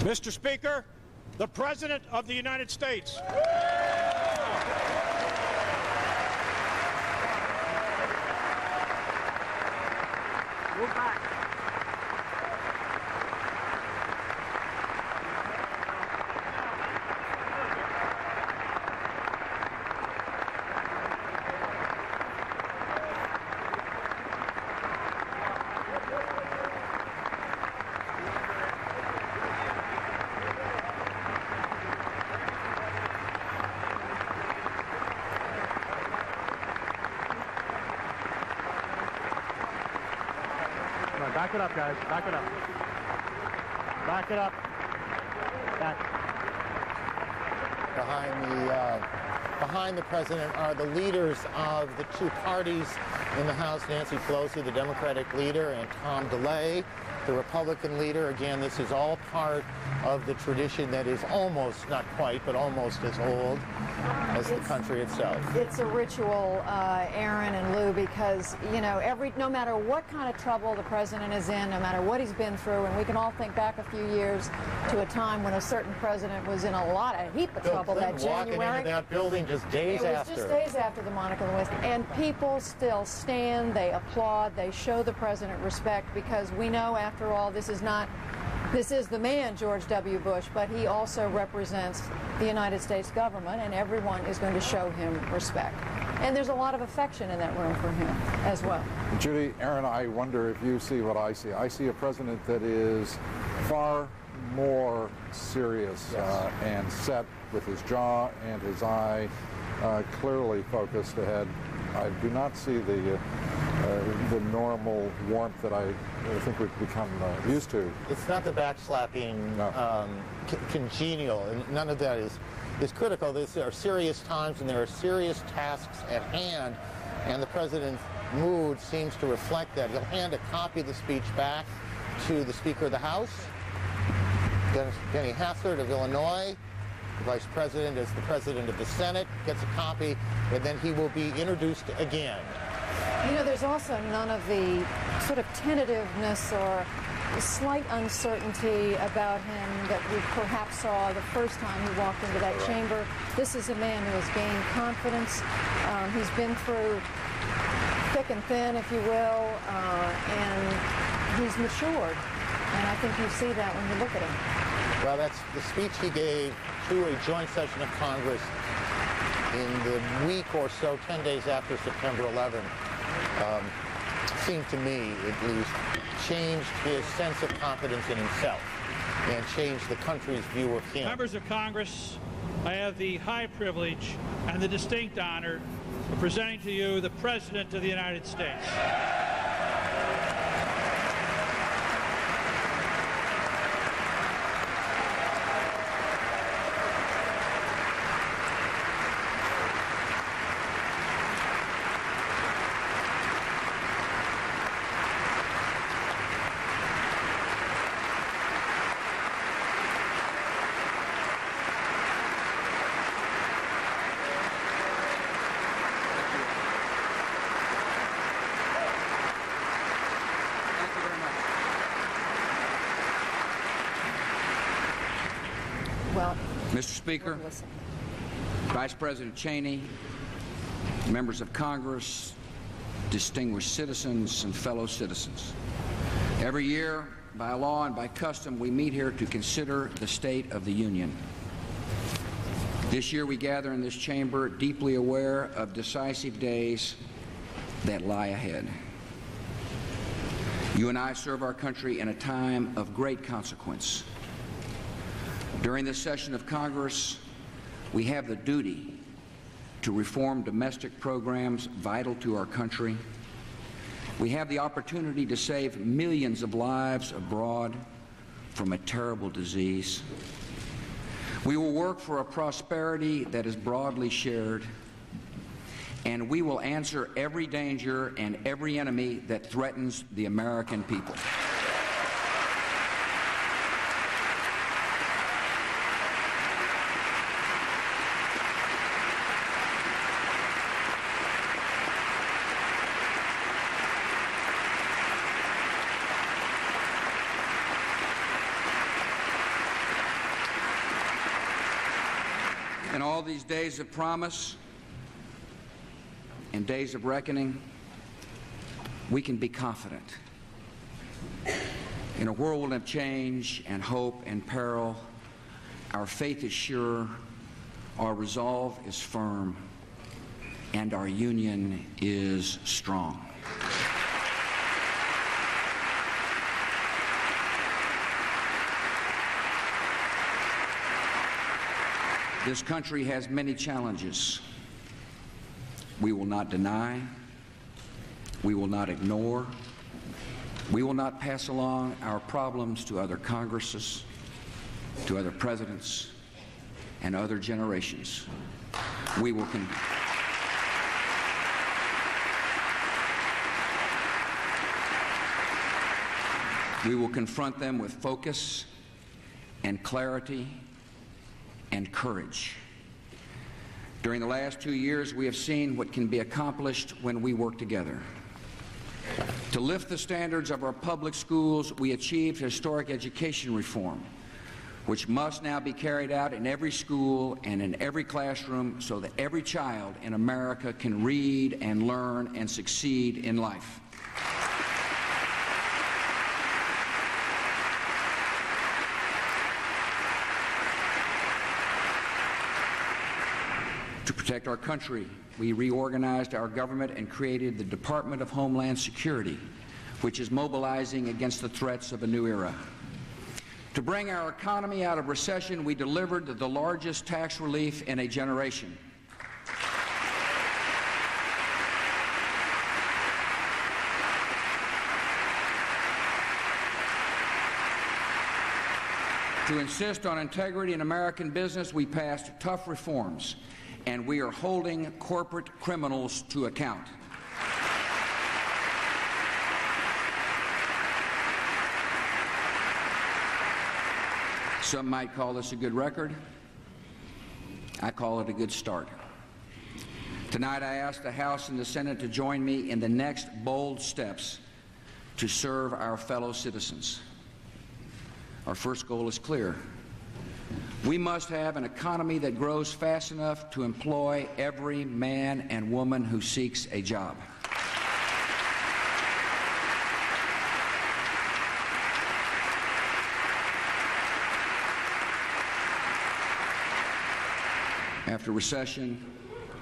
Mr. Speaker, the President of the United States. Move back. Back it up, guys. Back it up. Back it up. Back. Behind the president are the leaders of the two parties in the House, Nancy Pelosi, the Democratic leader, and Tom DeLay, the Republican leader. Again, this is all part of the tradition that is almost, not quite, but almost as old as the country itself. It's a ritual, Aaron and Lou, because, you know, no matter what kind of trouble the president is in, no matter what he's been through, and we can all think back a few years to a time when a certain president was in a heap of trouble that January. Walking into that building just days after. It was just days after the Monica Lewinsky. And people still stand, they applaud, they show the president respect, because we know, after all, this is the man, George W. Bush, but he also represents the United States government, and everyone is going to show him respect. And there's a lot of affection in that room for him as well. Judy, Aaron, I wonder if you see what I see. I see a president that is far more serious and set, with his jaw and his eye clearly focused ahead. I do not see the normal warmth that I think we've become used to. It's not the backslapping, congenial, and none of that is critical. These are serious times, and there are serious tasks at hand, and the president's mood seems to reflect that. He'll hand a copy of the speech back to the Speaker of the House, Denny Hassert of Illinois. The Vice President, as the President of the Senate, gets a copy, and then he will be introduced again. You know, there's also none of the sort of tentativeness or slight uncertainty about him that we perhaps saw the first time he walked into that chamber. This is a man who has gained confidence. He's been through thick and thin, if you will, and he's matured. And I think you see that when you look at him. Well, that's the speech he gave to a joint session of Congress in the week or so, 10 days after September 11th, seemed to me, at least, changed his sense of confidence in himself and changed the country's view of him. Members of Congress, I have the high privilege and the distinct honor of presenting to you the President of the United States. Mr. Speaker, Vice President Cheney, members of Congress, distinguished citizens and fellow citizens. Every year, by law and by custom, we meet here to consider the state of the Union. This year we gather in this chamber deeply aware of decisive days that lie ahead. You and I serve our country in a time of great consequence. During this session of Congress, we have the duty to reform domestic programs vital to our country. We have the opportunity to save millions of lives abroad from a terrible disease. We will work for a prosperity that is broadly shared, and we will answer every danger and every enemy that threatens the American people. In all these days of promise and days of reckoning, we can be confident. In a world of change and hope and peril, our faith is sure, our resolve is firm, and our union is strong. This country has many challenges. We will not deny, we will not ignore, we will not pass along our problems to other Congresses, to other presidents, and other generations. We will confront them with focus and clarity and courage. During the last 2 years, we have seen what can be accomplished when we work together. To lift the standards of our public schools, we achieved historic education reform, which must now be carried out in every school and in every classroom so that every child in America can read and learn and succeed in life. To protect our country, we reorganized our government and created the Department of Homeland Security, which is mobilizing against the threats of a new era. To bring our economy out of recession, we delivered the largest tax relief in a generation. To insist on integrity in American business, we passed tough reforms, and we are holding corporate criminals to account. Some might call this a good record. I call it a good start. Tonight I ask the House and the Senate to join me in the next bold steps to serve our fellow citizens. Our first goal is clear. We must have an economy that grows fast enough to employ every man and woman who seeks a job. After recession,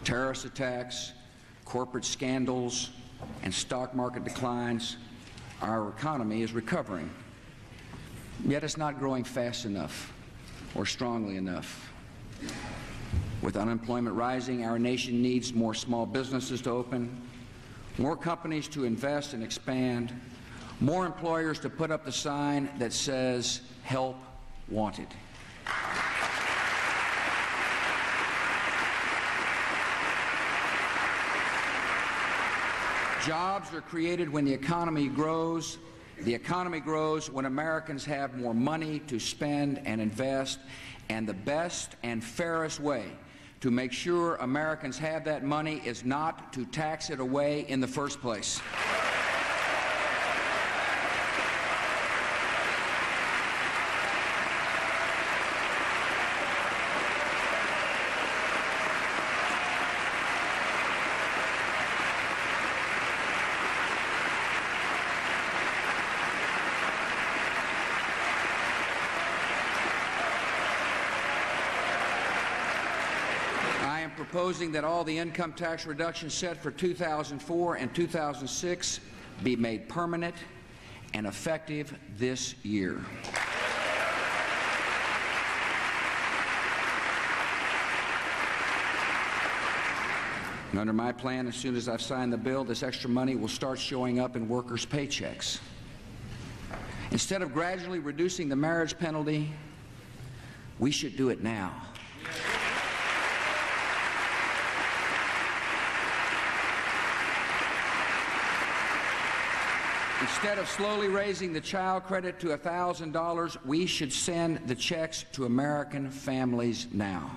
terrorist attacks, corporate scandals, and stock market declines, our economy is recovering. Yet it's not growing fast enough or strongly enough. With unemployment rising, our nation needs more small businesses to open, more companies to invest and expand, more employers to put up the sign that says, "Help Wanted." Jobs are created when the economy grows. The economy grows when Americans have more money to spend and invest, and the best and fairest way to make sure Americans have that money is not to tax it away in the first place. Proposing that all the income tax reductions set for 2004 and 2006 be made permanent and effective this year. And under my plan, as soon as I've signed the bill, this extra money will start showing up in workers' paychecks. Instead of gradually reducing the marriage penalty, we should do it now. Instead of slowly raising the child credit to $1,000, we should send the checks to American families now.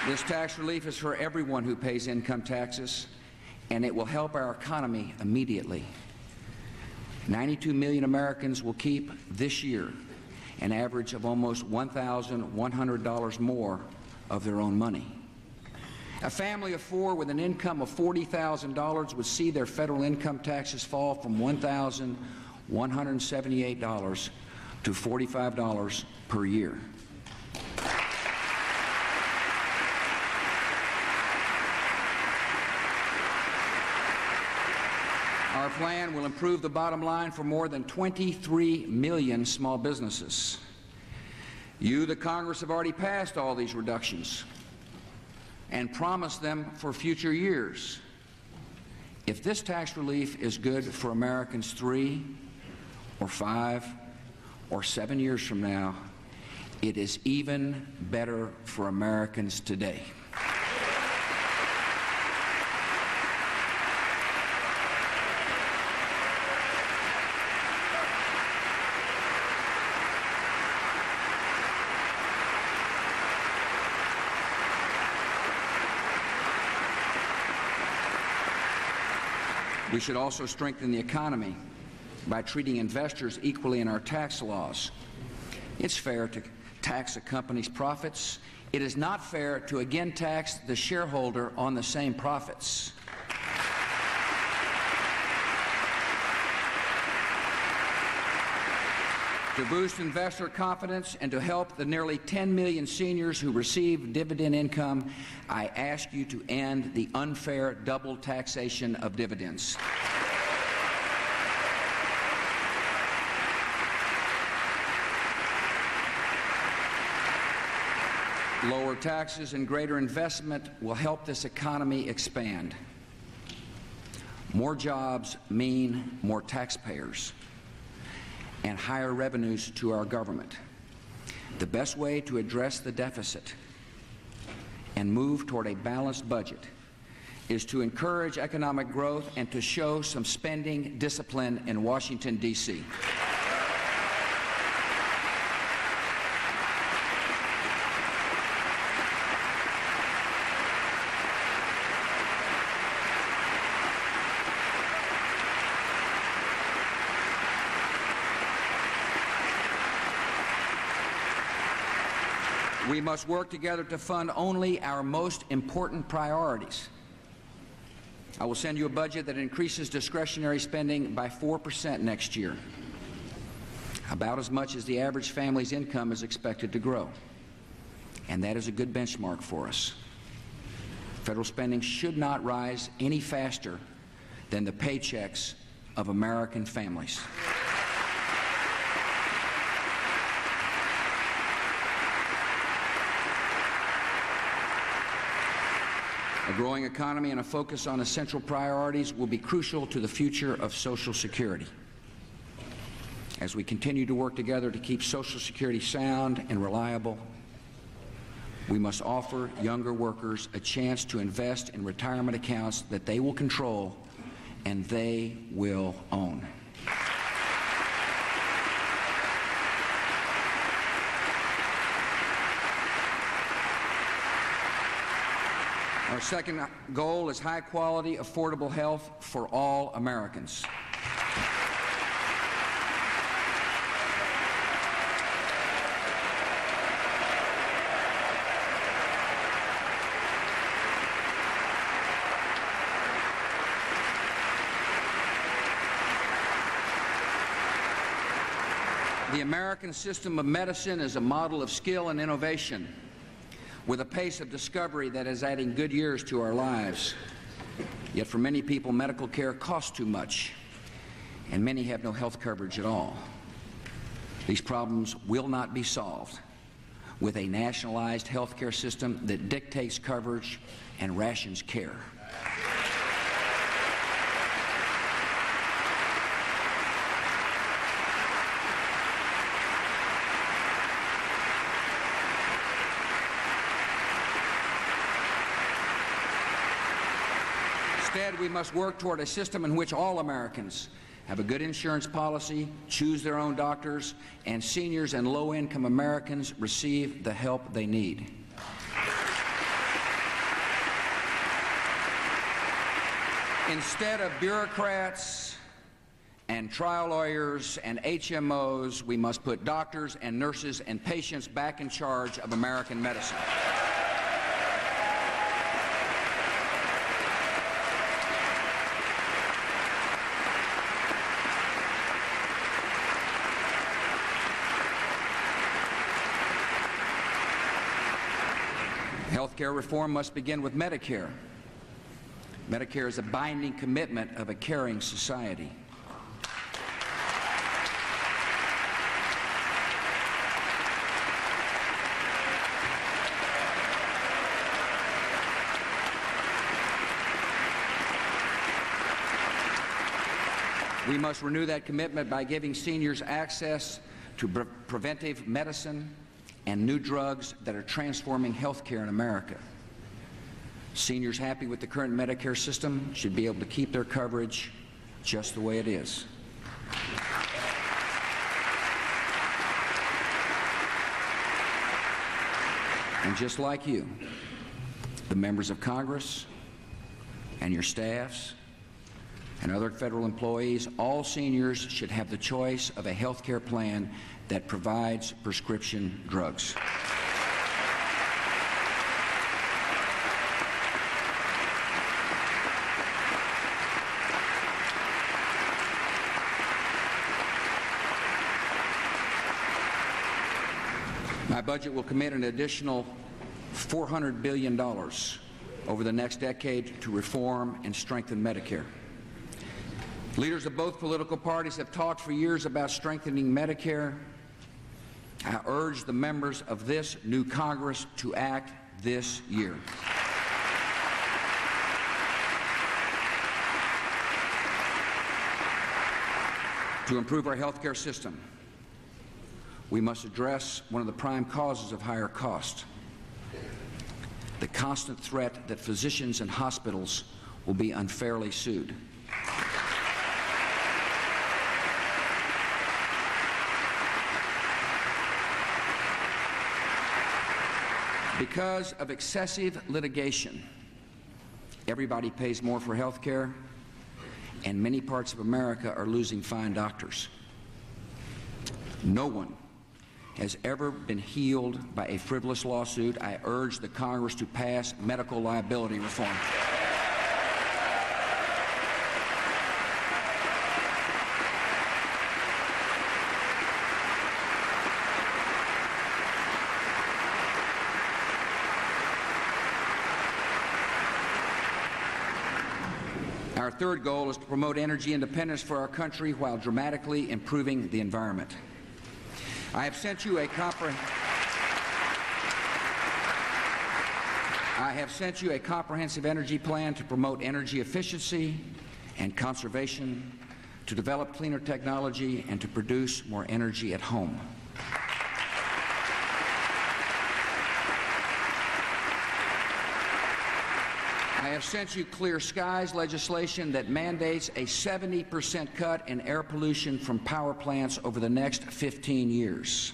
This tax relief is for everyone who pays income taxes, and it will help our economy immediately. 92 million Americans will keep this year an average of almost $1,100 more of their own money. A family of four with an income of $40,000 would see their federal income taxes fall from $1,178 to $45 per year. Our plan will improve the bottom line for more than 23 million small businesses. You, the Congress, have already passed all these reductions and promised them for future years. If this tax relief is good for Americans 3 or 5 or 7 years from now, it is even better for Americans today. We should also strengthen the economy by treating investors equally in our tax laws. It's fair to tax a company's profits. It is not fair to again tax the shareholder on the same profits. To boost investor confidence and to help the nearly 10 million seniors who receive dividend income, I ask you to end the unfair double taxation of dividends. Lower taxes and greater investment will help this economy expand. More jobs mean more taxpayers and higher revenues to our government. The best way to address the deficit and move toward a balanced budget is to encourage economic growth and to show some spending discipline in Washington, D.C. We must work together to fund only our most important priorities. I will send you a budget that increases discretionary spending by 4% next year, about as much as the average family's income is expected to grow. And that is a good benchmark for us. Federal spending should not rise any faster than the paychecks of American families. A growing economy and a focus on essential priorities will be crucial to the future of Social Security. As we continue to work together to keep Social Security sound and reliable, we must offer younger workers a chance to invest in retirement accounts that they will control and they will own. Our second goal is high-quality, affordable health for all Americans. The American system of medicine is a model of skill and innovation, with a pace of discovery that is adding good years to our lives. Yet for many people, medical care costs too much, and many have no health coverage at all. These problems will not be solved with a nationalized health care system that dictates coverage and rations care. Instead, we must work toward a system in which all Americans have a good insurance policy, choose their own doctors, and seniors and low-income Americans receive the help they need. Instead of bureaucrats and trial lawyers and HMOs. We must put doctors and nurses and patients back in charge of American medicine. Healthcare reform must begin with Medicare. Medicare is a binding commitment of a caring society. We must renew that commitment by giving seniors access to preventive medicine and new drugs that are transforming health care in America. Seniors happy with the current Medicare system should be able to keep their coverage just the way it is. And just like you, the members of Congress and your staffs and other federal employees, all seniors should have the choice of a health care plan that provides prescription drugs. My budget will commit an additional $400 billion over the next decade to reform and strengthen Medicare. Leaders of both political parties have talked for years about strengthening Medicare. I urge the members of this new Congress to act this year. To improve our health care system, we must address one of the prime causes of higher cost: the constant threat that physicians and hospitals will be unfairly sued. Because of excessive litigation, everybody pays more for health care, and many parts of America are losing fine doctors. No one has ever been healed by a frivolous lawsuit. I urge the Congress to pass medical liability reform. Our third goal is to promote energy independence for our country while dramatically improving the environment. I have sent you a comprehensive energy plan to promote energy efficiency and conservation, to develop cleaner technology, and to produce more energy at home. I have sent you Clear Skies legislation that mandates a 70% cut in air pollution from power plants over the next 15 years.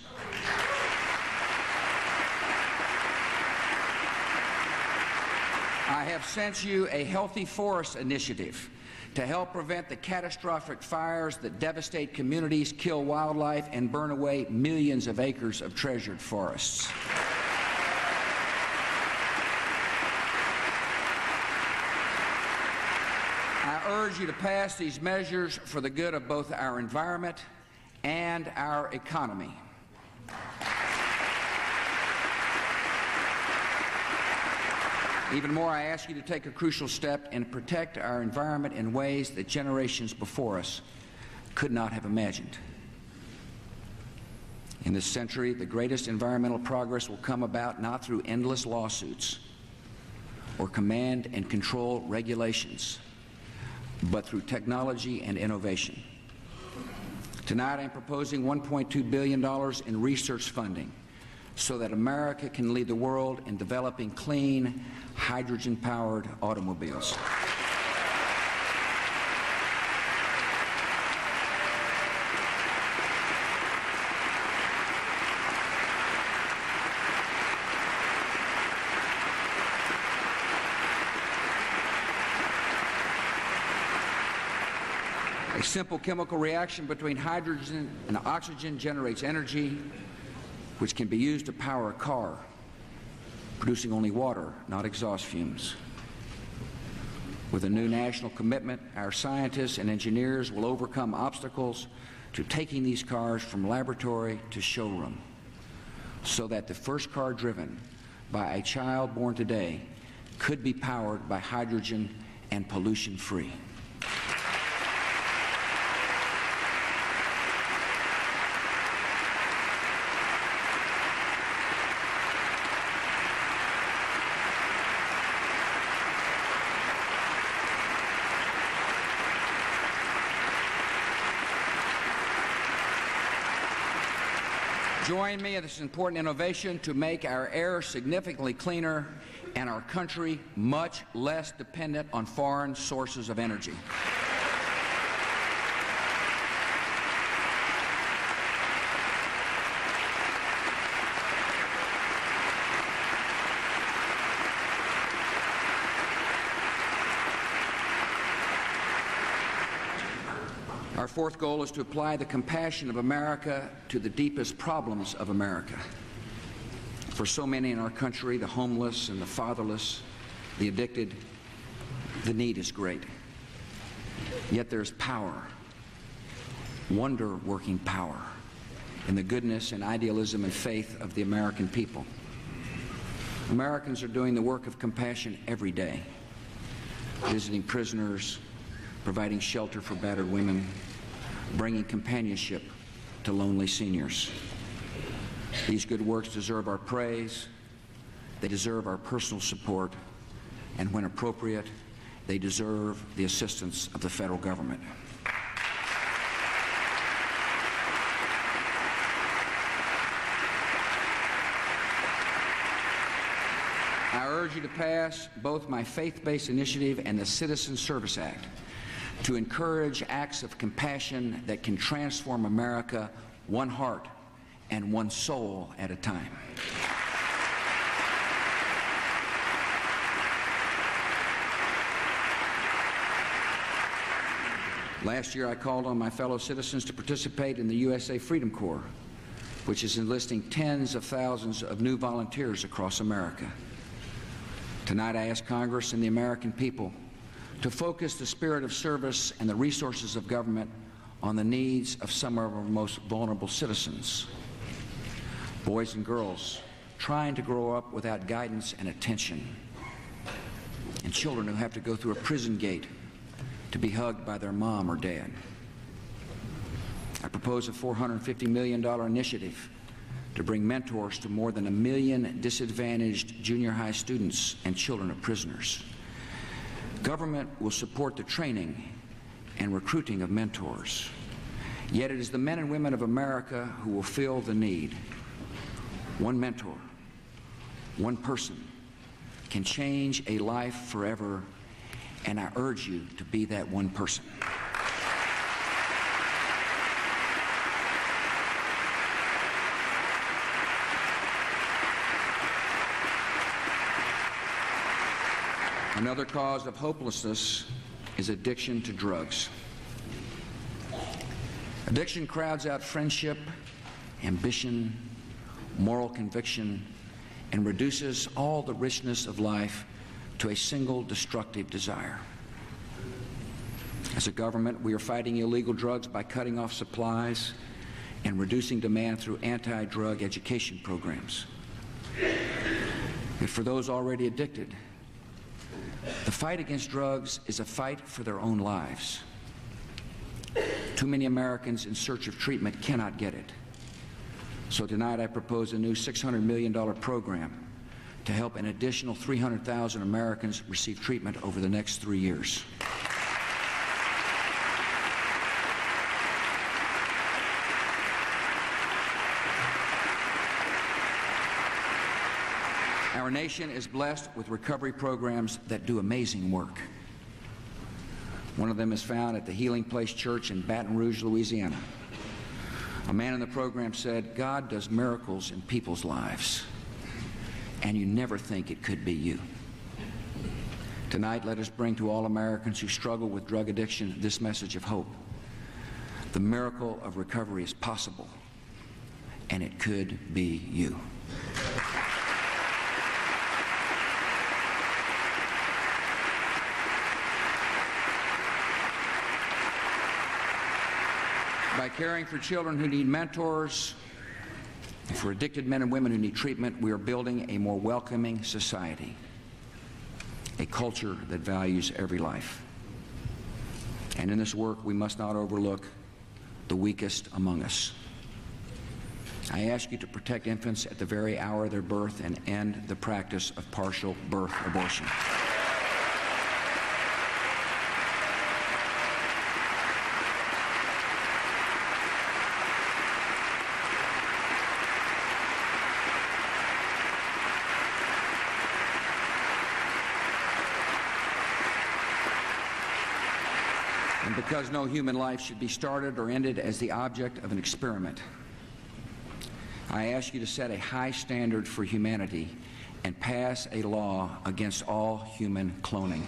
I have sent you a Healthy Forest initiative to help prevent the catastrophic fires that devastate communities, kill wildlife, and burn away millions of acres of treasured forests. I urge you to pass these measures for the good of both our environment and our economy. Even more, I ask you to take a crucial step and protect our environment in ways that generations before us could not have imagined. In this century, the greatest environmental progress will come about not through endless lawsuits or command and control regulations, but through technology and innovation. Tonight, I'm proposing $1.2 billion in research funding so that America can lead the world in developing clean, hydrogen-powered automobiles. A simple chemical reaction between hydrogen and oxygen generates energy, which can be used to power a car, producing only water, not exhaust fumes. With a new national commitment, our scientists and engineers will overcome obstacles to taking these cars from laboratory to showroom, so that the first car driven by a child born today could be powered by hydrogen and pollution-free. Join me in this important innovation to make our air significantly cleaner and our country much less dependent on foreign sources of energy. Our fourth goal is to apply the compassion of America to the deepest problems of America. For so many in our country, the homeless and the fatherless, the addicted, the need is great. Yet there's power, wonder-working power, in the goodness and idealism and faith of the American people. Americans are doing the work of compassion every day, visiting prisoners, providing shelter for battered women, bringing companionship to lonely seniors. These good works deserve our praise, they deserve our personal support, and when appropriate, they deserve the assistance of the federal government. I urge you to pass both my faith-based initiative and the Citizen Service Act to encourage acts of compassion that can transform America one heart and one soul at a time. Last year, I called on my fellow citizens to participate in the USA Freedom Corps, which is enlisting tens of thousands of new volunteers across America. Tonight, I ask Congress and the American people to focus the spirit of service and the resources of government on the needs of some of our most vulnerable citizens. Boys and girls trying to grow up without guidance and attention, and children who have to go through a prison gate to be hugged by their mom or dad. I propose a $450 million initiative to bring mentors to more than 1 million disadvantaged junior high students and children of prisoners. Government will support the training and recruiting of mentors. Yet it is the men and women of America who will fill the need. One mentor, one person, can change a life forever, and I urge you to be that one person. Another cause of hopelessness is addiction to drugs. Addiction crowds out friendship, ambition, moral conviction, and reduces all the richness of life to a single destructive desire. As a government, we are fighting illegal drugs by cutting off supplies and reducing demand through anti-drug education programs. And for those already addicted, the fight against drugs is a fight for their own lives. Too many Americans in search of treatment cannot get it. So tonight I propose a new $600 million program to help an additional 300,000 Americans receive treatment over the next 3 years. Our nation is blessed with recovery programs that do amazing work. One of them is found at the Healing Place Church in Baton Rouge, Louisiana. A man in the program said, "God does miracles in people's lives, and you never think it could be you." Tonight, let us bring to all Americans who struggle with drug addiction this message of hope. The miracle of recovery is possible, and it could be you. By caring for children who need mentors, and for addicted men and women who need treatment, we are building a more welcoming society, a culture that values every life. And in this work, we must not overlook the weakest among us. I ask you to protect infants at the very hour of their birth and end the practice of partial birth abortion. And because no human life should be started or ended as the object of an experiment, I ask you to set a high standard for humanity and pass a law against all human cloning.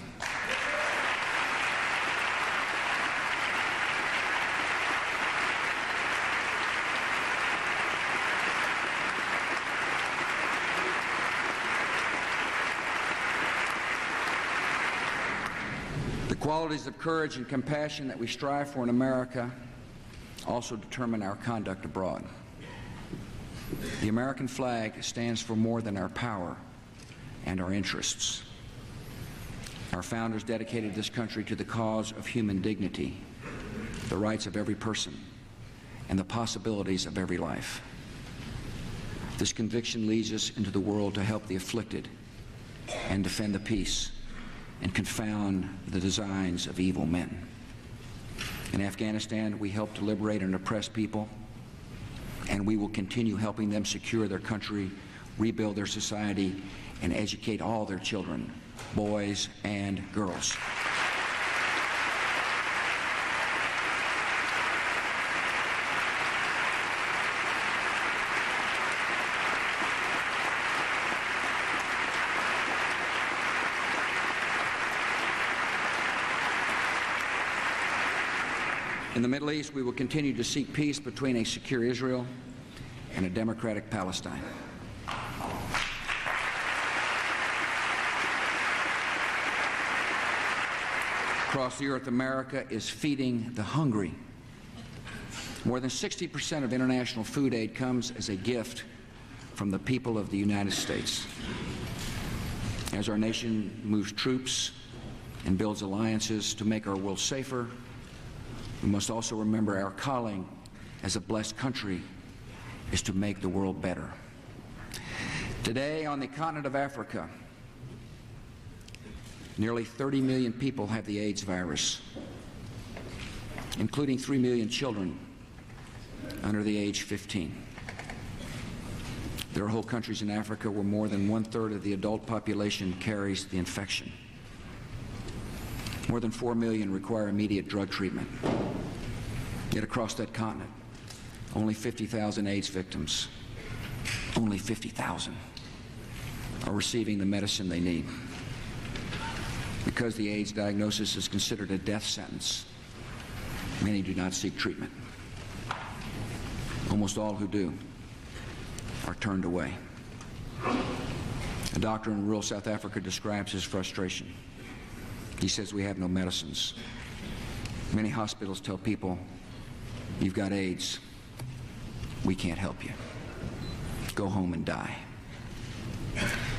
The qualities of courage and compassion that we strive for in America also determine our conduct abroad. The American flag stands for more than our power and our interests. Our founders dedicated this country to the cause of human dignity, the rights of every person, and the possibilities of every life. This conviction leads us into the world to help the afflicted and defend the peace and confound the designs of evil men. In Afghanistan, we help to liberate an oppressed people, and we will continue helping them secure their country, rebuild their society, and educate all their children, boys and girls. In the Middle East, we will continue to seek peace between a secure Israel and a democratic Palestine. Across the earth, America is feeding the hungry. More than 60% of international food aid comes as a gift from the people of the United States. As our nation moves troops and builds alliances to make our world safer, we must also remember our calling as a blessed country is to make the world better. Today, on the continent of Africa, nearly 30 million people have the AIDS virus, including 3 million children under the age 15. There are whole countries in Africa where more than 1/3 of the adult population carries the infection. More than 4 million require immediate drug treatment. Yet across that continent, only 50,000 AIDS victims, only 50,000, are receiving the medicine they need. Because the AIDS diagnosis is considered a death sentence, many do not seek treatment. Almost all who do are turned away. A doctor in rural South Africa describes his frustration. He says, "We have no medicines. Many hospitals tell people, you've got AIDS. We can't help you. Go home and die."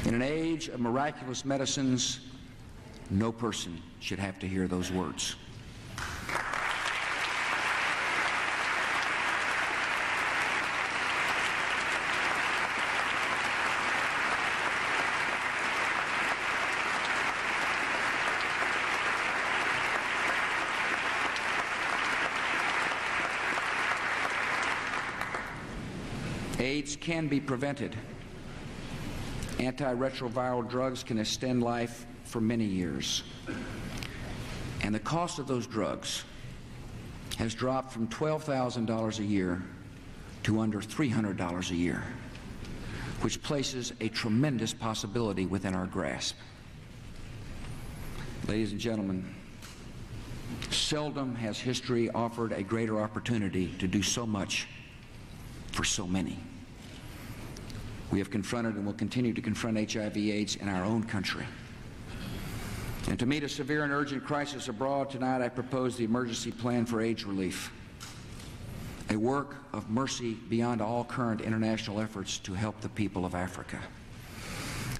In an age of miraculous medicines, no person should have to hear those words. AIDS can be prevented. Antiretroviral drugs can extend life for many years. And the cost of those drugs has dropped from $12,000 a year to under $300 a year, which places a tremendous possibility within our grasp. Ladies and gentlemen, Seldom has history offered a greater opportunity to do so much for so many. We have confronted and will continue to confront HIV/AIDS in our own country. And to meet a severe and urgent crisis abroad, tonight I propose the emergency plan for AIDS relief, a work of mercy beyond all current international efforts to help the people of Africa.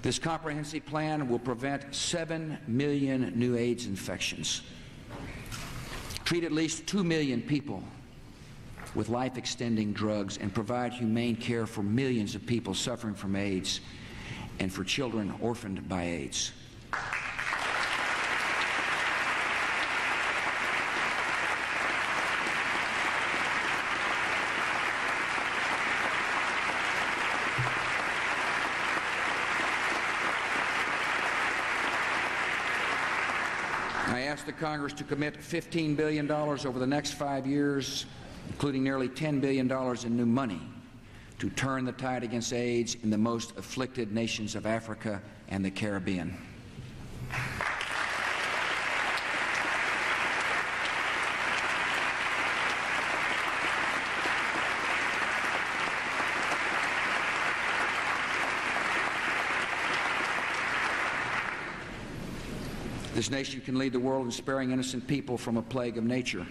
This comprehensive plan will prevent 7 million new AIDS infections, treat at least 2 million people with life-extending drugs, and provide humane care for millions of people suffering from AIDS and for children orphaned by AIDS. I ask the Congress to commit $15 billion over the next 5 years, including nearly $10 billion in new money, to turn the tide against AIDS in the most afflicted nations of Africa and the Caribbean. This nation can lead the world in sparing innocent people from a plague of nature.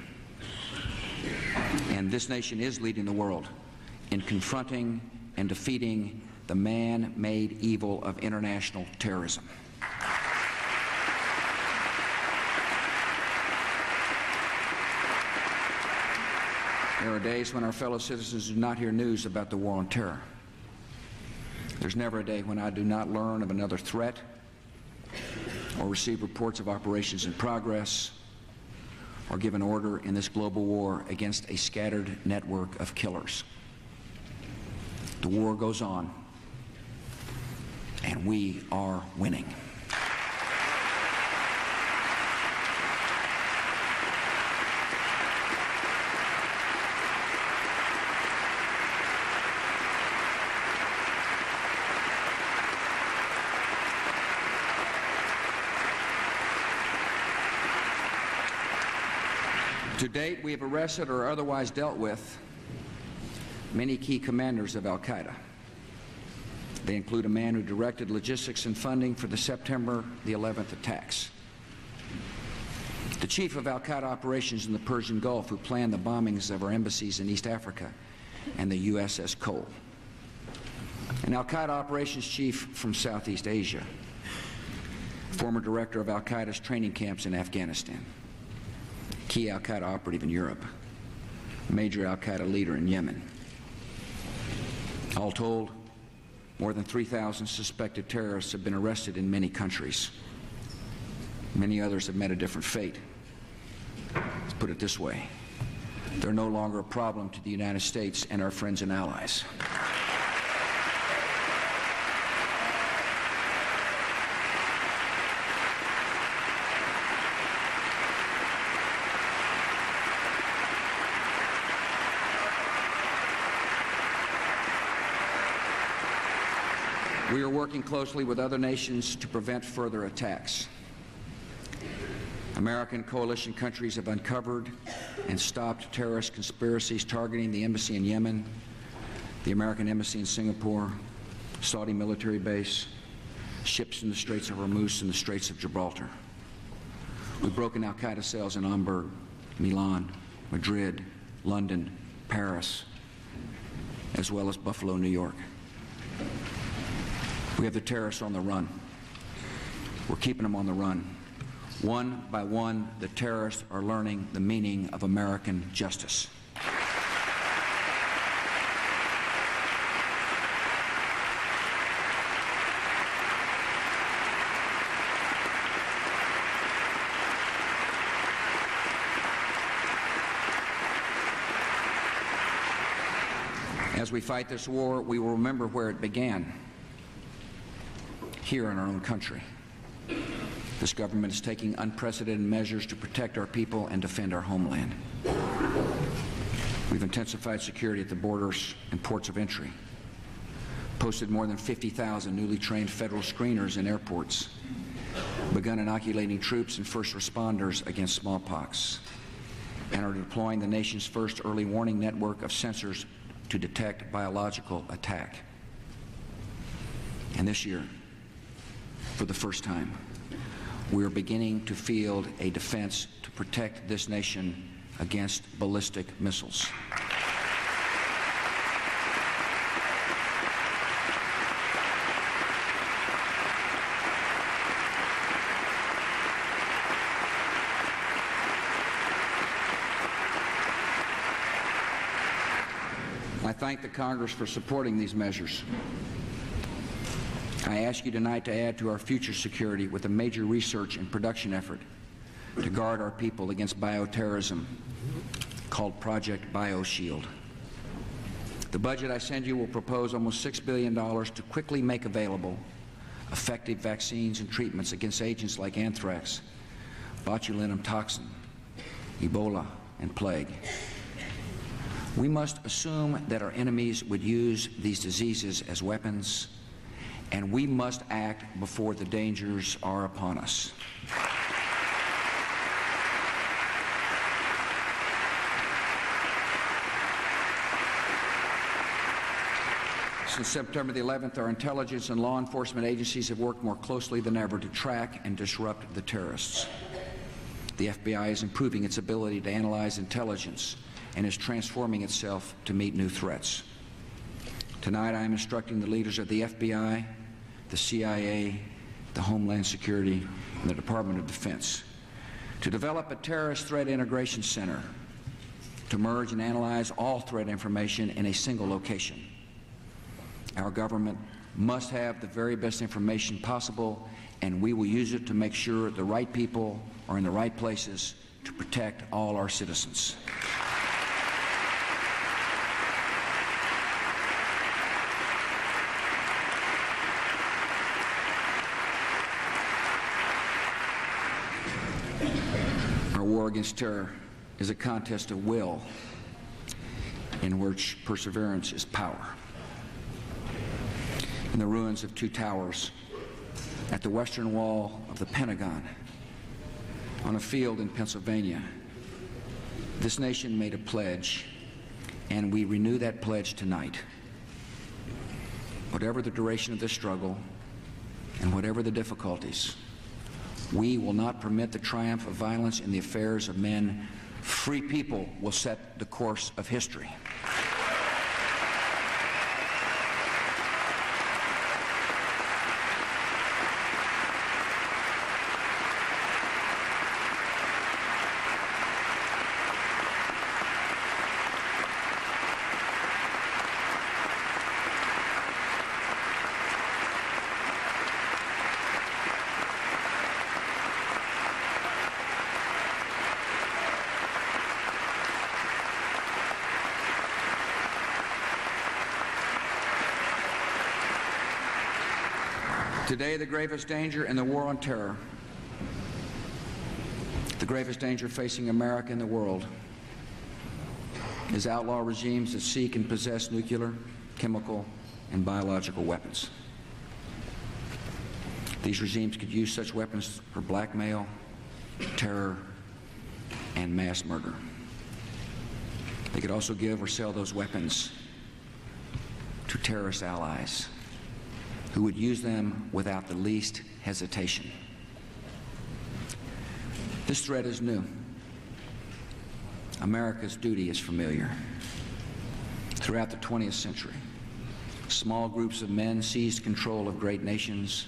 And this nation is leading the world in confronting and defeating the man-made evil of international terrorism. There are days when our fellow citizens do not hear news about the war on terror. There's never a day when I do not learn of another threat or receive reports of operations in progress or give an order in this global war against a scattered network of killers. The war goes on, and we are winning. To date, we have arrested or otherwise dealt with many key commanders of al-Qaeda. They include a man who directed logistics and funding for the September the 11th attacks, the chief of al-Qaeda operations in the Persian Gulf who planned the bombings of our embassies in East Africa and the USS Cole, an al-Qaeda operations chief from Southeast Asia, former director of al-Qaeda's training camps in Afghanistan, key al-Qaeda operative in Europe, major al-Qaeda leader in Yemen. All told, more than 3,000 suspected terrorists have been arrested in many countries. Many others have met a different fate. Let's put it this way: they're no longer a problem to the United States and our friends and allies. We are working closely with other nations to prevent further attacks. American coalition countries have uncovered and stopped terrorist conspiracies targeting the embassy in Yemen, the American embassy in Singapore, Saudi military base, ships in the Straits of Hormuz and the Straits of Gibraltar. We've broken al-Qaeda cells in Hamburg, Milan, Madrid, London, Paris, as well as Buffalo, New York. We have the terrorists on the run. We're keeping them on the run. One by one, the terrorists are learning the meaning of American justice. As we fight this war, we will remember where it began. Here in our own country. This government is taking unprecedented measures to protect our people and defend our homeland. We've intensified security at the borders and ports of entry, posted more than 50,000 newly trained federal screeners in airports, begun inoculating troops and first responders against smallpox, and are deploying the nation's first early warning network of sensors to detect biological attack. And this year, for the first time, we are beginning to field a defense to protect this nation against ballistic missiles. I thank the Congress for supporting these measures. I ask you tonight to add to our future security with a major research and production effort to guard our people against bioterrorism called Project BioShield. The budget I send you will propose almost $6 billion to quickly make available effective vaccines and treatments against agents like anthrax, botulinum toxin, Ebola, and plague. We must assume that our enemies would use these diseases as weapons, and we must act before the dangers are upon us. Since September the 11th, our intelligence and law enforcement agencies have worked more closely than ever to track and disrupt the terrorists. The FBI is improving its ability to analyze intelligence and is transforming itself to meet new threats. Tonight, I am instructing the leaders of the FBI, the CIA, the Homeland Security, and the Department of Defense to develop a terrorist threat integration center to merge and analyze all threat information in a single location. Our government must have the very best information possible, and we will use it to make sure the right people are in the right places to protect all our citizens. Our war against terror is a contest of will in which perseverance is power. In the ruins of two towers, at the western wall of the Pentagon, on a field in Pennsylvania, this nation made a pledge, and we renew that pledge tonight. Whatever the duration of this struggle and whatever the difficulties, we will not permit the triumph of violence in the affairs of men. Free people will set the course of history. Today, the gravest danger in the war on terror, the gravest danger facing America and the world, is outlaw regimes that seek and possess nuclear, chemical, and biological weapons. These regimes could use such weapons for blackmail, terror, and mass murder. They could also give or sell those weapons to terrorist allies who would use them without the least hesitation. This threat is new. America's duty is familiar. Throughout the 20th century, small groups of men seized control of great nations,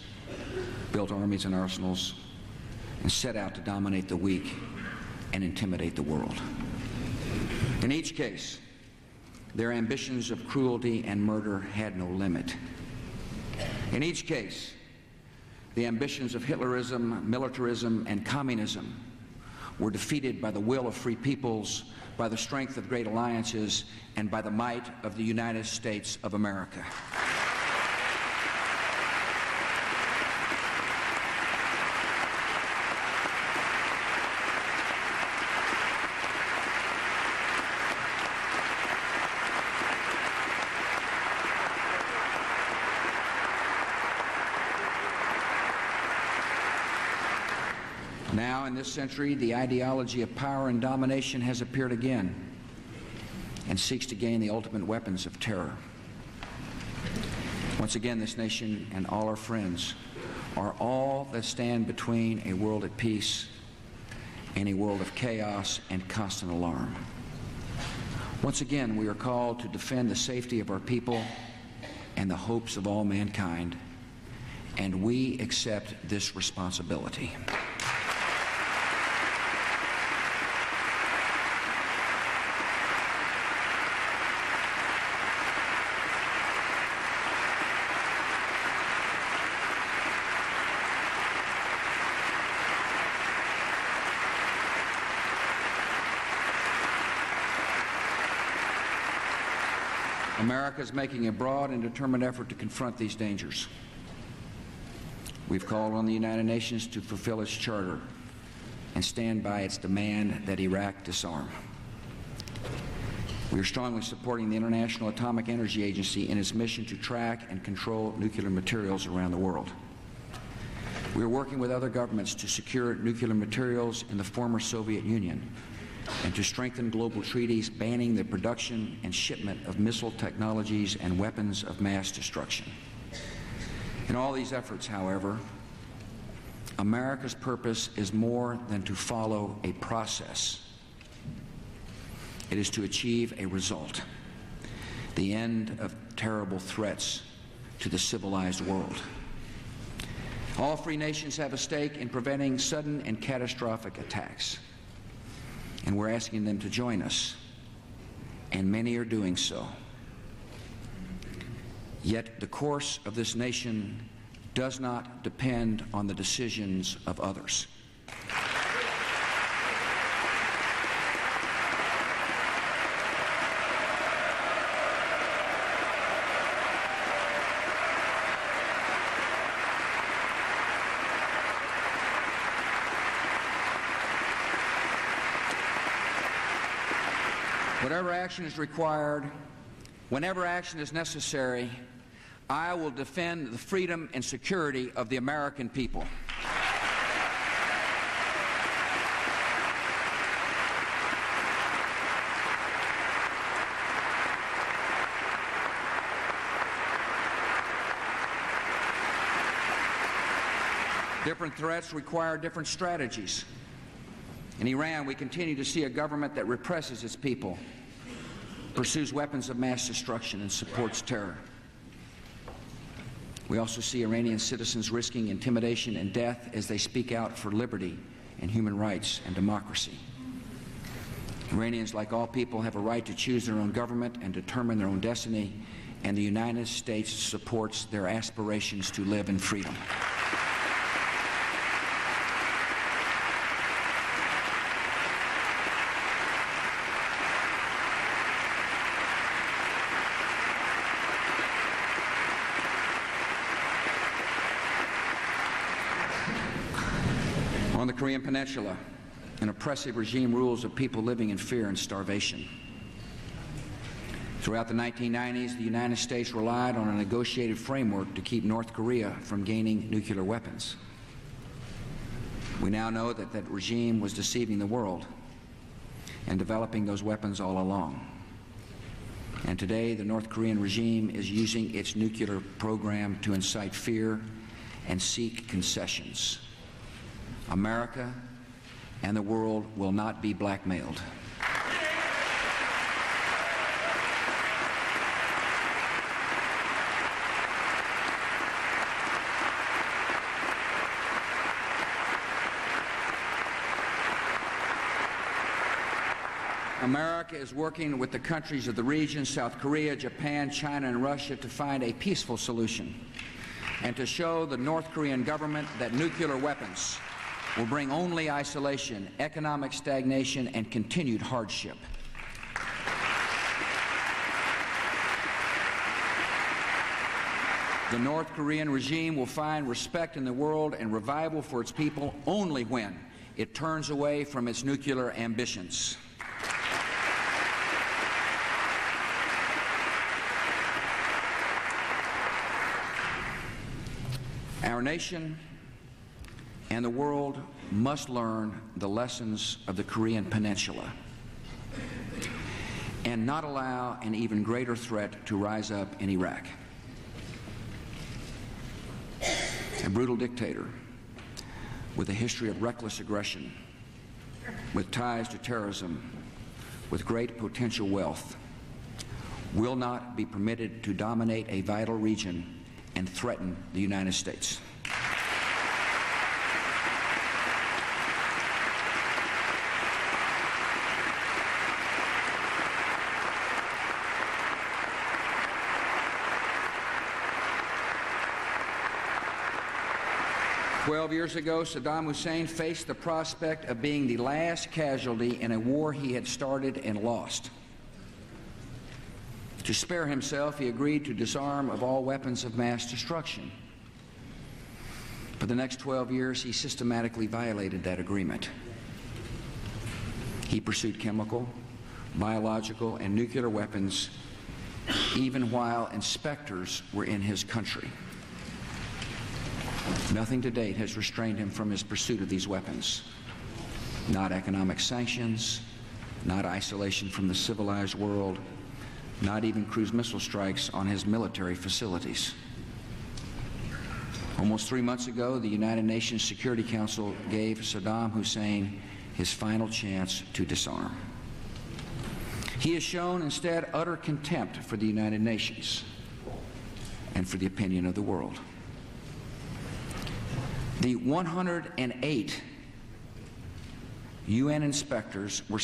built armies and arsenals, and set out to dominate the weak and intimidate the world. In each case, their ambitions of cruelty and murder had no limit. In each case, the ambitions of Hitlerism, militarism, and communism were defeated by the will of free peoples, by the strength of great alliances, and by the might of the United States of America. Now, in this century, the ideology of power and domination has appeared again and seeks to gain the ultimate weapons of terror. Once again, this nation and all our friends are all that stand between a world at peace and a world of chaos and constant alarm. Once again, we are called to defend the safety of our people and the hopes of all mankind, and we accept this responsibility. America is making a broad and determined effort to confront these dangers. We've called on the United Nations to fulfill its charter and stand by its demand that Iraq disarm. We are strongly supporting the International Atomic Energy Agency in its mission to track and control nuclear materials around the world. We are working with other governments to secure nuclear materials in the former Soviet Union and to strengthen global treaties banning the production and shipment of missile technologies and weapons of mass destruction. In all these efforts, however, America's purpose is more than to follow a process. It is to achieve a result, the end of terrible threats to the civilized world. All free nations have a stake in preventing sudden and catastrophic attacks, and we're asking them to join us, and many are doing so. Yet the course of this nation does not depend on the decisions of others. Whatever action is required, whenever action is necessary, I will defend the freedom and security of the American people. Different threats require different strategies. In Iran, we continue to see a government that represses its people, pursues weapons of mass destruction, and supports terror. We also see Iranian citizens risking intimidation and death as they speak out for liberty and human rights and democracy. Iranians, like all people, have a right to choose their own government and determine their own destiny, and the United States supports their aspirations to live in freedom. On the Korean Peninsula, an oppressive regime rules of people living in fear and starvation. Throughout the 1990s, the United States relied on a negotiated framework to keep North Korea from gaining nuclear weapons. We now know that that regime was deceiving the world and developing those weapons all along. And today, the North Korean regime is using its nuclear program to incite fear and seek concessions. America and the world will not be blackmailed. America is working with the countries of the region, South Korea, Japan, China, and Russia, to find a peaceful solution and to show the North Korean government that nuclear weapons will bring only isolation, economic stagnation, and continued hardship. The North Korean regime will find respect in the world and revival for its people only when it turns away from its nuclear ambitions. Our nation And the world must learn the lessons of the Korean Peninsula and not allow an even greater threat to rise up in Iraq. A brutal dictator with a history of reckless aggression, with ties to terrorism, with great potential wealth, will not be permitted to dominate a vital region and threaten the United States. Twelve years ago, Saddam Hussein faced the prospect of being the last casualty in a war he had started and lost. To spare himself, he agreed to disarm of all weapons of mass destruction. For the next 12 years, he systematically violated that agreement. He pursued chemical, biological, and nuclear weapons even while inspectors were in his country. Nothing to date has restrained him from his pursuit of these weapons. Not economic sanctions, not isolation from the civilized world, not even cruise missile strikes on his military facilities. Almost 3 months ago, the United Nations Security Council gave Saddam Hussein his final chance to disarm. He has shown instead utter contempt for the United Nations and for the opinion of the world. The 108 UN inspectors were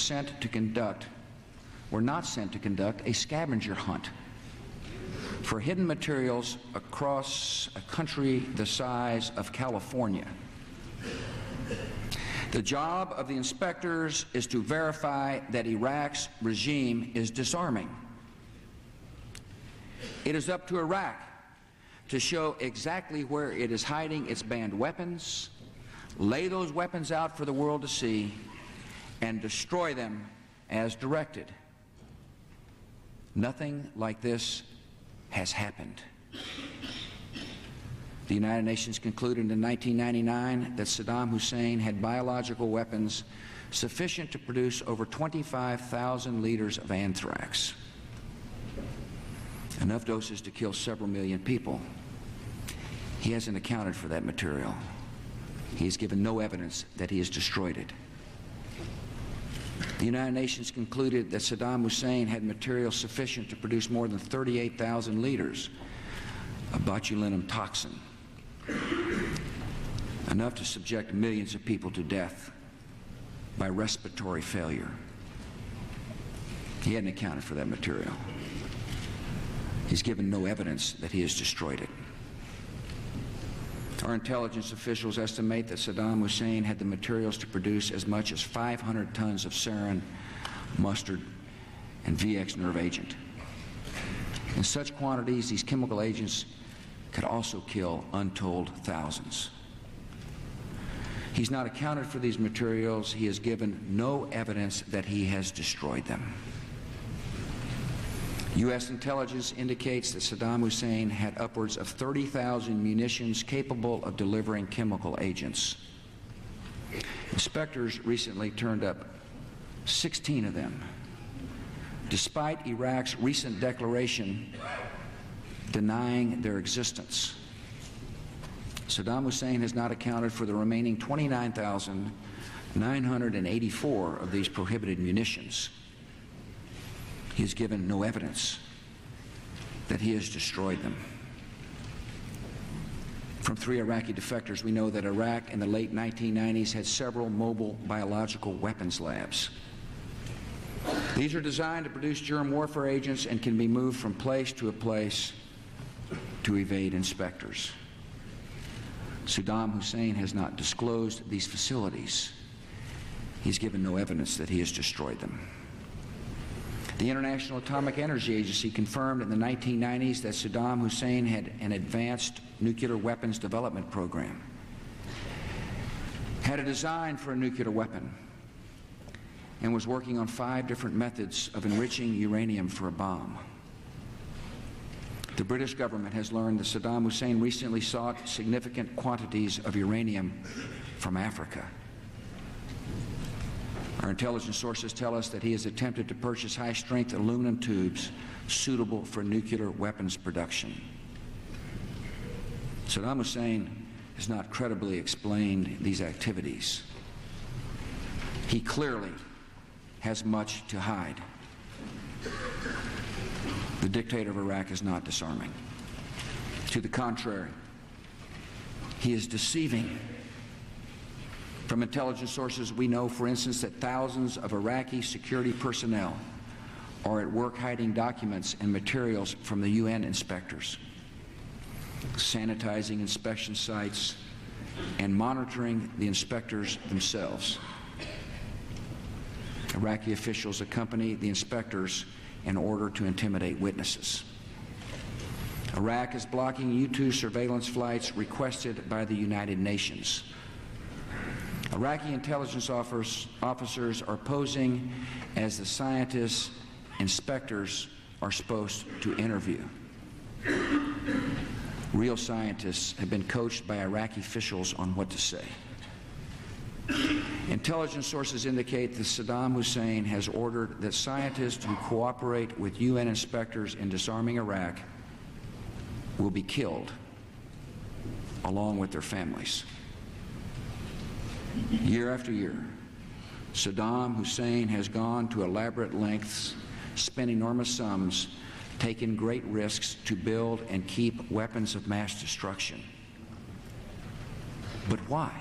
not sent to conduct a scavenger hunt for hidden materials across a country the size of California. The job of the inspectors is to verify that Iraq's regime is disarming. It is up to Iraq to show exactly where it is hiding its banned weapons, lay those weapons out for the world to see, and destroy them as directed. Nothing like this has happened. The United Nations concluded in 1999 that Saddam Hussein had biological weapons sufficient to produce over 25,000 liters of anthrax, enough doses to kill several million people. He hasn't accounted for that material. He has given no evidence that he has destroyed it. The United Nations concluded that Saddam Hussein had material sufficient to produce more than 38,000 liters of botulinum toxin, enough to subject millions of people to death by respiratory failure. He hadn't accounted for that material. He's given no evidence that he has destroyed it. Our intelligence officials estimate that Saddam Hussein had the materials to produce as much as 500 tons of sarin, mustard, and VX nerve agent. In such quantities, these chemical agents could also kill untold thousands. He's not accounted for these materials. He has given no evidence that he has destroyed them. U.S. intelligence indicates that Saddam Hussein had upwards of 30,000 munitions capable of delivering chemical agents. Inspectors recently turned up 16 of them, despite Iraq's recent declaration denying their existence. Saddam Hussein has not accounted for the remaining 29,984 of these prohibited munitions. He has given no evidence that he has destroyed them. From 3 Iraqi defectors, we know that Iraq in the late 1990s had several mobile biological weapons labs. These are designed to produce germ warfare agents and can be moved from place to evade inspectors. Saddam Hussein has not disclosed these facilities. He's given no evidence that he has destroyed them. The International Atomic Energy Agency confirmed in the 1990s that Saddam Hussein had an advanced nuclear weapons development program, had a design for a nuclear weapon, and was working on 5 different methods of enriching uranium for a bomb. The British government has learned that Saddam Hussein recently sought significant quantities of uranium from Africa. Our intelligence sources tell us that he has attempted to purchase high-strength aluminum tubes suitable for nuclear weapons production. Saddam Hussein has not credibly explained these activities. He clearly has much to hide. The dictator of Iraq is not disarming. To the contrary, he is deceiving. From intelligence sources, we know, for instance, that thousands of Iraqi security personnel are at work hiding documents and materials from the UN inspectors, sanitizing inspection sites, and monitoring the inspectors themselves. Iraqi officials accompany the inspectors in order to intimidate witnesses. Iraq is blocking U-2 surveillance flights requested by the United Nations. Iraqi intelligence officers are posing as the scientists inspectors are supposed to interview. Real scientists have been coached by Iraqi officials on what to say. Intelligence sources indicate that Saddam Hussein has ordered that scientists who cooperate with UN inspectors in disarming Iraq will be killed, along with their families. Year after year, Saddam Hussein has gone to elaborate lengths, spent enormous sums, taken great risks to build and keep weapons of mass destruction. But why?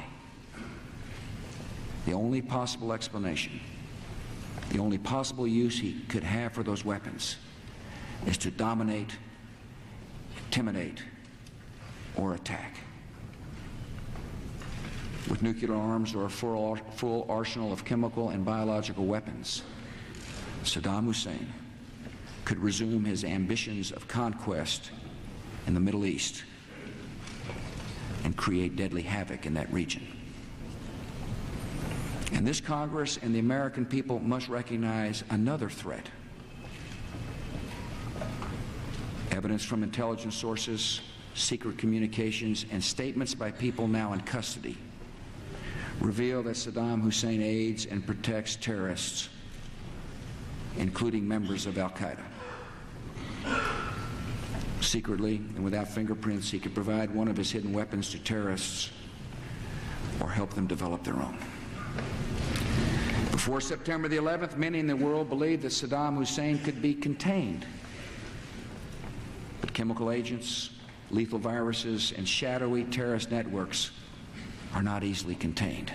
The only possible explanation, the only possible use he could have for those weapons is to dominate, intimidate, or attack. With nuclear arms or a full arsenal of chemical and biological weapons, Saddam Hussein could resume his ambitions of conquest in the Middle East and create deadly havoc in that region. And this Congress and the American people must recognize another threat. Evidence from intelligence sources, secret communications, and statements by people now in custody reveal that Saddam Hussein aids and protects terrorists, including members of Al-Qaeda. Secretly and without fingerprints, he could provide one of his hidden weapons to terrorists or help them develop their own. Before September the 11th, many in the world believed that Saddam Hussein could be contained. But chemical agents, lethal viruses, and shadowy terrorist networks are not easily contained.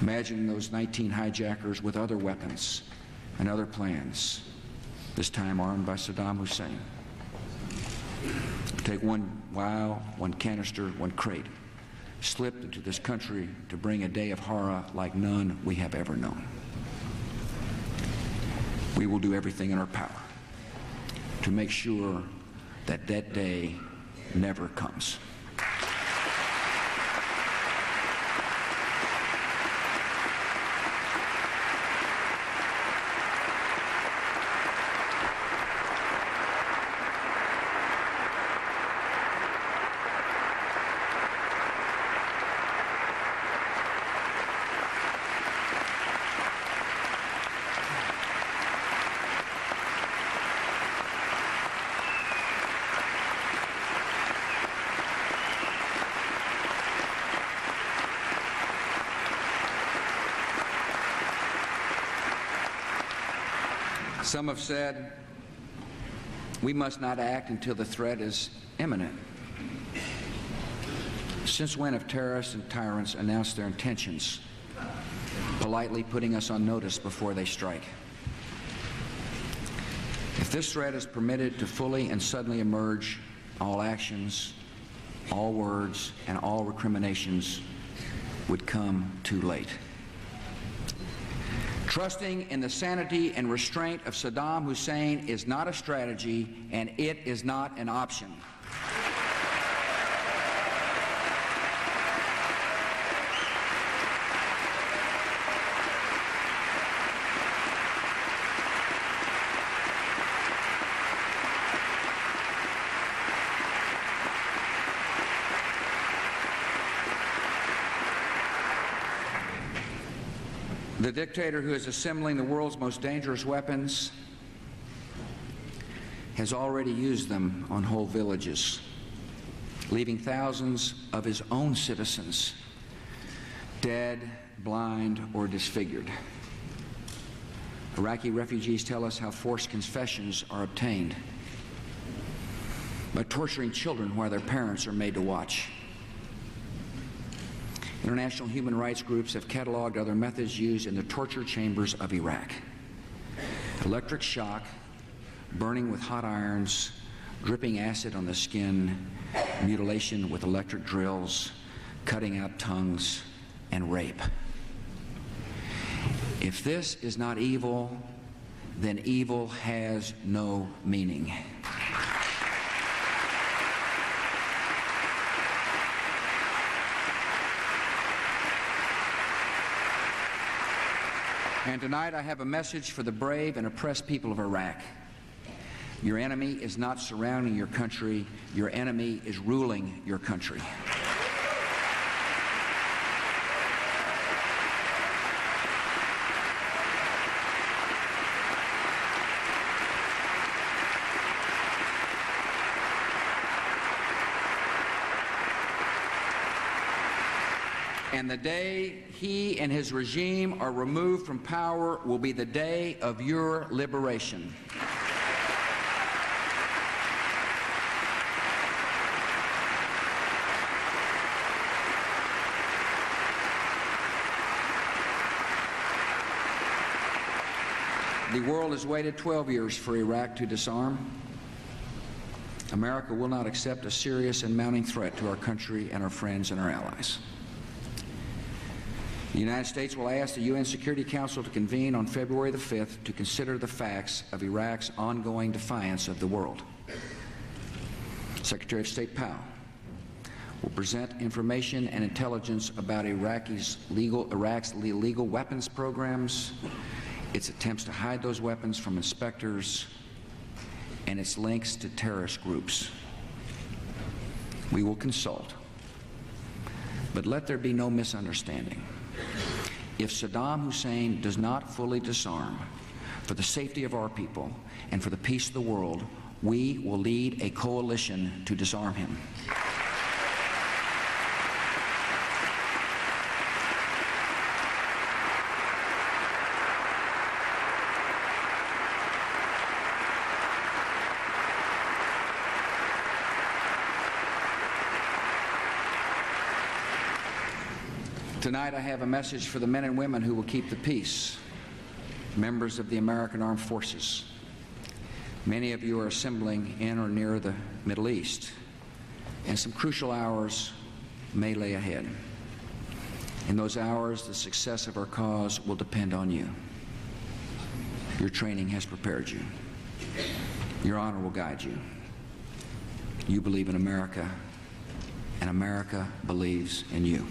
Imagine those 19 hijackers with other weapons and other plans, this time armed by Saddam Hussein. Take one vial, one canister, one crate, slipped into this country to bring a day of horror like none we have ever known. We will do everything in our power to make sure that that day never comes. Some have said we must not act until the threat is imminent. Since when have terrorists and tyrants announced their intentions, politely putting us on notice before they strike? If this threat is permitted to fully and suddenly emerge, all actions, all words, and all recriminations would come too late. Trusting in the sanity and restraint of Saddam Hussein is not a strategy, and it is not an option. The dictator who is assembling the world's most dangerous weapons has already used them on whole villages, leaving thousands of his own citizens dead, blind, or disfigured. Iraqi refugees tell us how forced confessions are obtained by torturing children while their parents are made to watch. International human rights groups have cataloged other methods used in the torture chambers of Iraq: electric shock, burning with hot irons, dripping acid on the skin, mutilation with electric drills, cutting out tongues, and rape. If this is not evil, then evil has no meaning. And tonight I have a message for the brave and oppressed people of Iraq. Your enemy is not surrounding your country. Your enemy is ruling your country. And the day he and his regime are removed from power will be the day of your liberation. The world has waited 12 years for Iraq to disarm. America will not accept a serious and mounting threat to our country and our friends and our allies. The United States will ask the UN Security Council to convene on February the 5th to consider the facts of Iraq's ongoing defiance of the world. Secretary of State Powell will present information and intelligence about Iraq's illegal weapons programs, its attempts to hide those weapons from inspectors, and its links to terrorist groups. We will consult, but let there be no misunderstanding. If Saddam Hussein does not fully disarm, for the safety of our people and for the peace of the world, we will lead a coalition to disarm him. Tonight I have a message for the men and women who will keep the peace, members of the American Armed Forces. Many of you are assembling in or near the Middle East, and some crucial hours may lay ahead. In those hours, the success of our cause will depend on you. Your training has prepared you. Your honor will guide you. You believe in America, and America believes in you.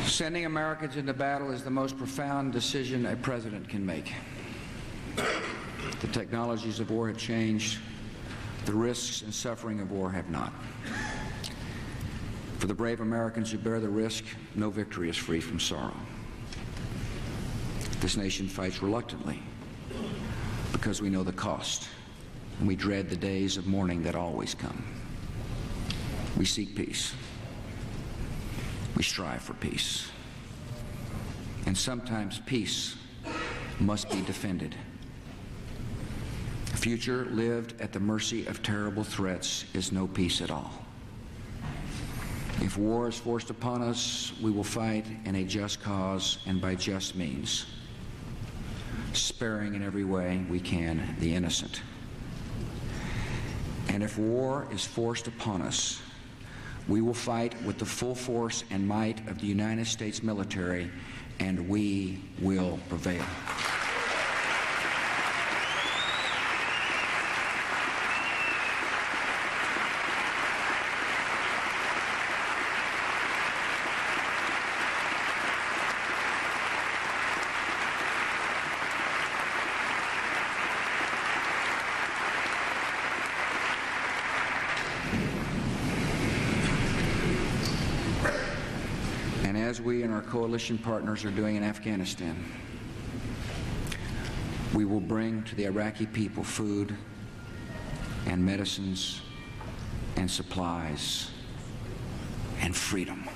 Sending Americans into battle is the most profound decision a president can make. The technologies of war have changed. The risks and suffering of war have not. For the brave Americans who bear the risk, no victory is free from sorrow. This nation fights reluctantly because we know the cost, and we dread the days of mourning that always come. We seek peace. We strive for peace. And sometimes peace must be defended. A future lived at the mercy of terrible threats is no peace at all. If war is forced upon us, we will fight in a just cause and by just means, sparing in every way we can the innocent. And if war is forced upon us, we will fight with the full force and might of the United States military, and we will prevail. As we and our coalition partners are doing in Afghanistan, we will bring to the Iraqi people food and medicines and supplies and freedom.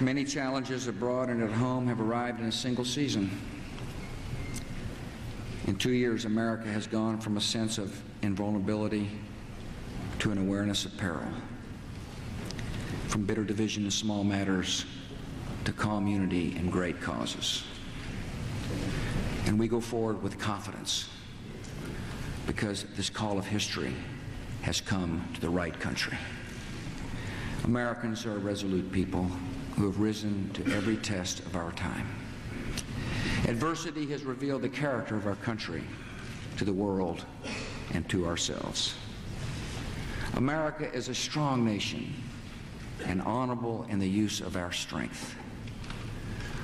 Many challenges abroad and at home have arrived in a single season. In 2 years, America has gone from a sense of invulnerability to an awareness of peril, from bitter division in small matters to calm unity in great causes. And we go forward with confidence because this call of history has come to the right country. Americans are a resolute people who have risen to every test of our time. Adversity has revealed the character of our country to the world and to ourselves. America is a strong nation and honorable in the use of our strength.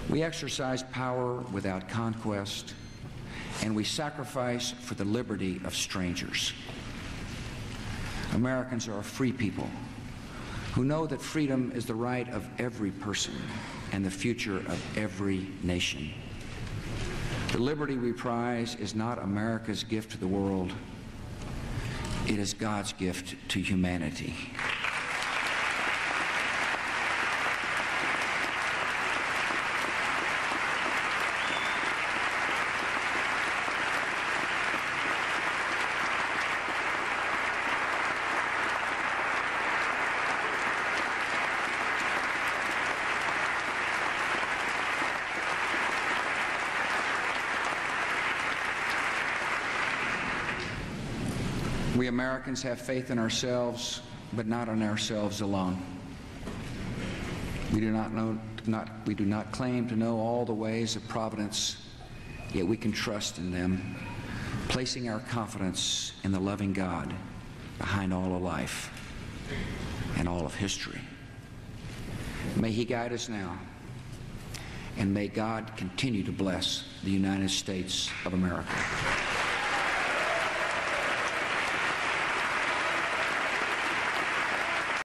We exercise power without conquest, and we sacrifice for the liberty of strangers. Americans are a free people who know that freedom is the right of every person and the future of every nation. The liberty we prize is not America's gift to the world, it is God's gift to humanity. We Americans have faith in ourselves, but not in ourselves alone. We do not claim to know all the ways of providence, yet we can trust in them, placing our confidence in the loving God behind all of life and all of history. May He guide us now, and may God continue to bless the United States of America.